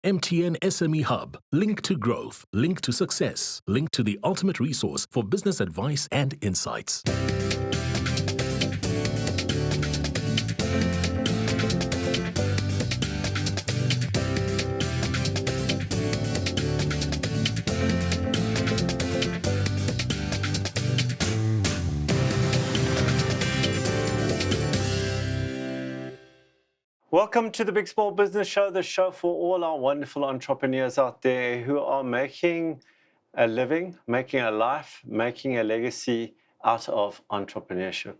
MTN SME Hub. Link to growth. Link to success. Link to the ultimate resource for business advice and insights. Welcome to the Big Small Business Show, the show for all our wonderful entrepreneurs out there who are making a living, making a life, making a legacy out of entrepreneurship.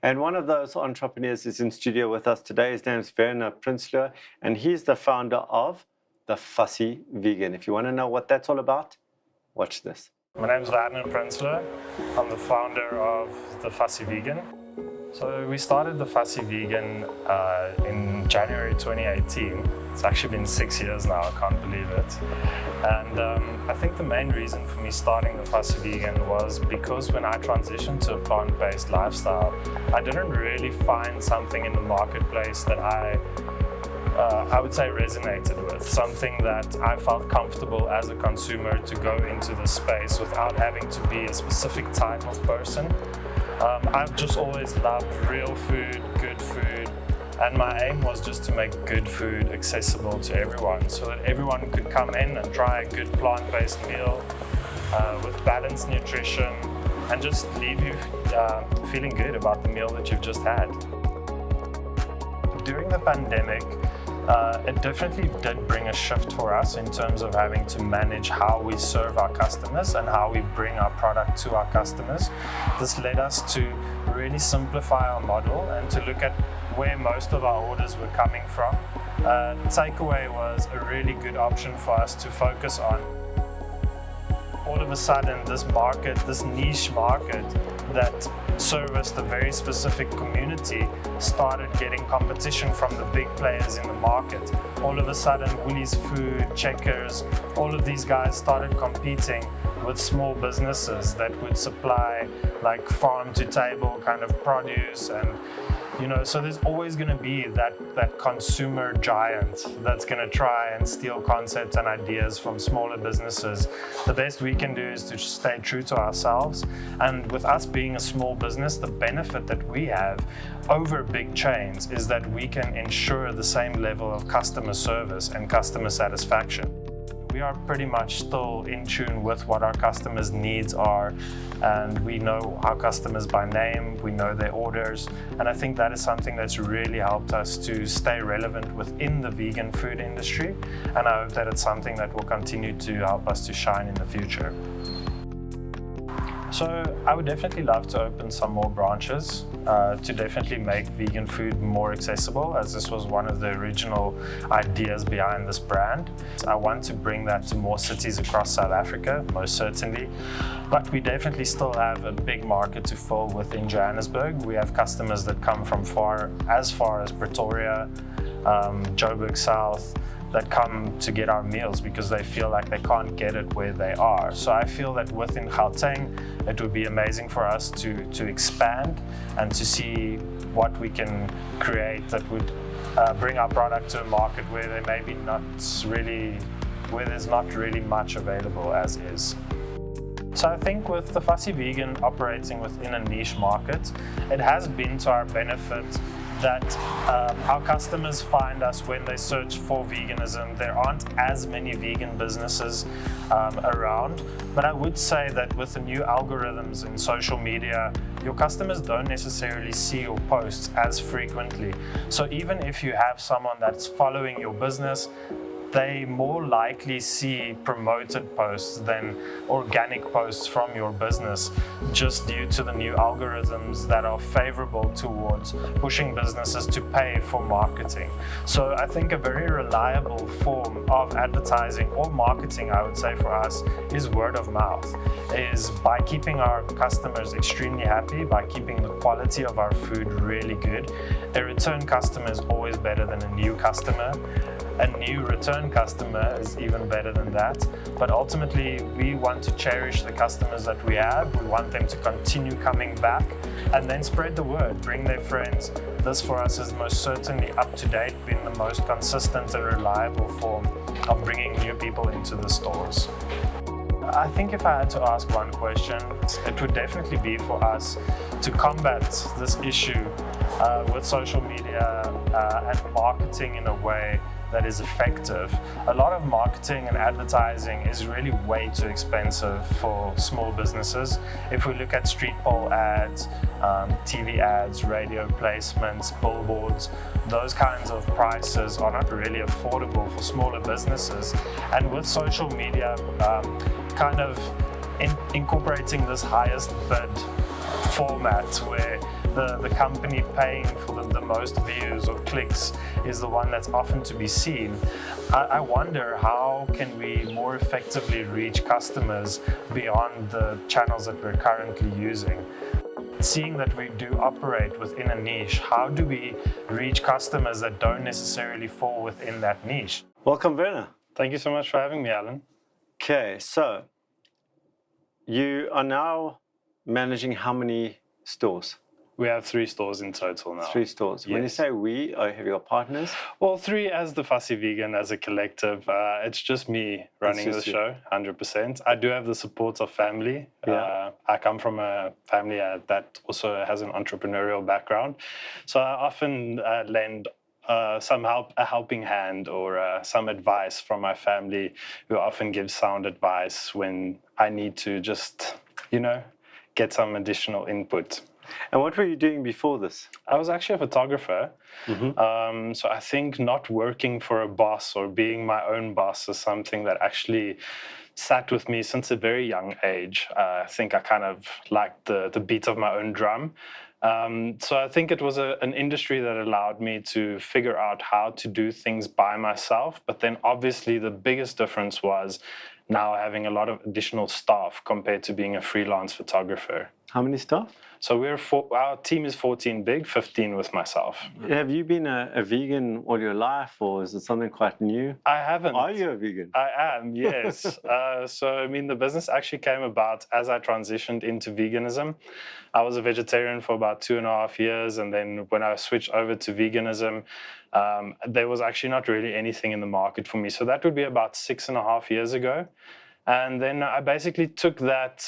And one of those entrepreneurs is in studio with us today. His name is Werner Prinsloo, and he's the founder of the Fussy Vegan. If you want to know what that's all about, watch this. My name is Werner Prinsloo. I'm the founder of the Fussy Vegan. So we started the Fussy Vegan in January 2018. It's actually been 6 years now, I can't believe it. And I think the main reason for me starting the Fussy Vegan was because when I transitioned to a plant-based lifestyle, I didn't really find something in the marketplace that I would say resonated with, something that I felt comfortable as a consumer to go into the space without having to be a specific type of person. I've just always loved real food, good food, and my aim was just to make good food accessible to everyone so that everyone could come in and try a good plant-based meal with balanced nutrition and just leave you feeling good about the meal that you've just had. During the pandemic, it definitely did bring a shift for us in terms of having to manage how we serve our customers and how we bring our product to our customers. This led us to really simplify our model and to look at where most of our orders were coming from. Takeaway was a really good option for us to focus on. All of a sudden, this market, this niche market that serviced a very specific community started getting competition from the big players in the market. All of a sudden, Woolies Food, Checkers, all of these guys started competing with small businesses that would supply like farm to table kind of produce, and so there's always going to be that consumer giant that's going to try and steal concepts and ideas from smaller businesses. The best we can do is to stay true to ourselves, and with us being a small business, the benefit that we have over big chains is that we can ensure the same level of customer service and customer satisfaction. We are pretty much still in tune with what our customers' needs are, and we know our customers by name, we know their orders, and I think that is something that's really helped us to stay relevant within the vegan food industry, and I hope that it's something that will continue to help us to shine in the future. So I would definitely love to open some more branches to definitely make vegan food more accessible, as this was one of the original ideas behind this brand. I want to bring that to more cities across South Africa, most certainly, but we definitely still have a big market to fill within Johannesburg. We have customers that come from as far as Pretoria, Joburg South, that come to get our meals because they feel like they can't get it where they are. So I feel that within Gauteng, it would be amazing for us to expand and to see what we can create that would bring our product to a market where there maybe where there's not really much available as is. So I think with the Fussy Vegan operating within a niche market, it has been to our benefit that our customers find us when they search for veganism. There aren't as many vegan businesses around, but I would say that with the new algorithms in social media, your customers don't necessarily see your posts as frequently. So even if you have someone that's following your business, they more likely see promoted posts than organic posts from your business, just due to the new algorithms that are favorable towards pushing businesses to pay for marketing. So I think a very reliable form of advertising or marketing, I would say for us, is word of mouth. Is by keeping our customers extremely happy, by keeping the quality of our food really good. A return customer is always better than a new customer. a new return customer is even better than that. But ultimately, we want to cherish the customers that we have. We want them to continue coming back and then spread the word, bring their friends. This for us is most certainly up to date, been the most consistent and reliable form of bringing new people into the stores. I think if I had to ask one question, it would definitely be for us to combat this issue with social media and marketing in a way that is effective. A lot of marketing and advertising is really way too expensive for small businesses. If we look at street pole ads, TV ads, radio placements, billboards, those kinds of prices are not really affordable for smaller businesses. And with social media, kind of incorporating this highest bid format where the company paying for the most views or clicks is the one that's often to be seen. I wonder how can we more effectively reach customers beyond the channels that we're currently using. Seeing that we do operate within a niche, how do we reach customers that don't necessarily fall within that niche? Welcome, Werner. Thank you so much for having me, Alan. Okay, so you are now managing how many stores? We have 3 stores in total now. 3 stores. When you Yes. say we, have you got partners? Well, 3 as the Fussy Vegan, as a collective. It's just me running the just you. show, 100%. I do have the support of family. Yeah. I come from a family that also has an entrepreneurial background. So I often lend a helping hand or some advice from my family, who often gives sound advice when I need to just, get some additional input. And what were you doing before this? I was actually a photographer. Mm-hmm. So I think not working for a boss or being my own boss is something that actually sat with me since a very young age. I think I kind of liked the beat of my own drum. So I think it was an industry that allowed me to figure out how to do things by myself. But then obviously the biggest difference was now having a lot of additional staff compared to being a freelance photographer. How many staff? So our team is 14 big, 15 with myself. Have you been a vegan all your life, or is it something quite new? I haven't. Are you a vegan? I am, yes. The business actually came about as I transitioned into veganism. I was a vegetarian for about 2.5 years, and then when I switched over to veganism, there was actually not really anything in the market for me. So that would be about 6.5 years ago. And then I basically took that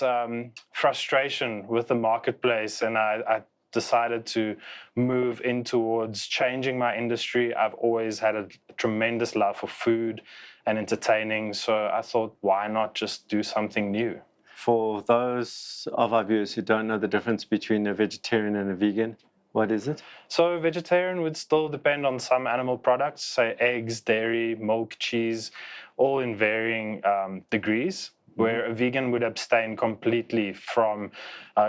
frustration with the marketplace, and I decided to move in towards changing my industry. I've always had a tremendous love for food and entertaining, so I thought, why not just do something new? For those of our viewers who don't know the difference between a vegetarian and a vegan, what is it? So a vegetarian would still depend on some animal products, say eggs, dairy, milk, cheese, all in varying degrees, where a vegan would abstain completely from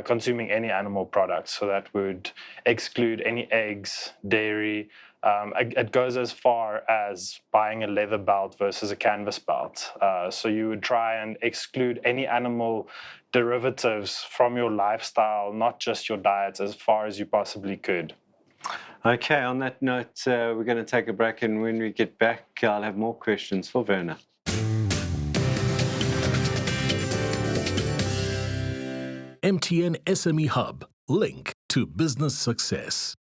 consuming any animal products. So that would exclude any eggs, dairy. It goes as far as buying a leather belt versus a canvas belt. So you would try and exclude any animal derivatives from your lifestyle, not just your diet, as far as you possibly could. Okay, on that note, we're going to take a break, and when we get back, I'll have more questions for Werner. MTN SME Hub, link to business success.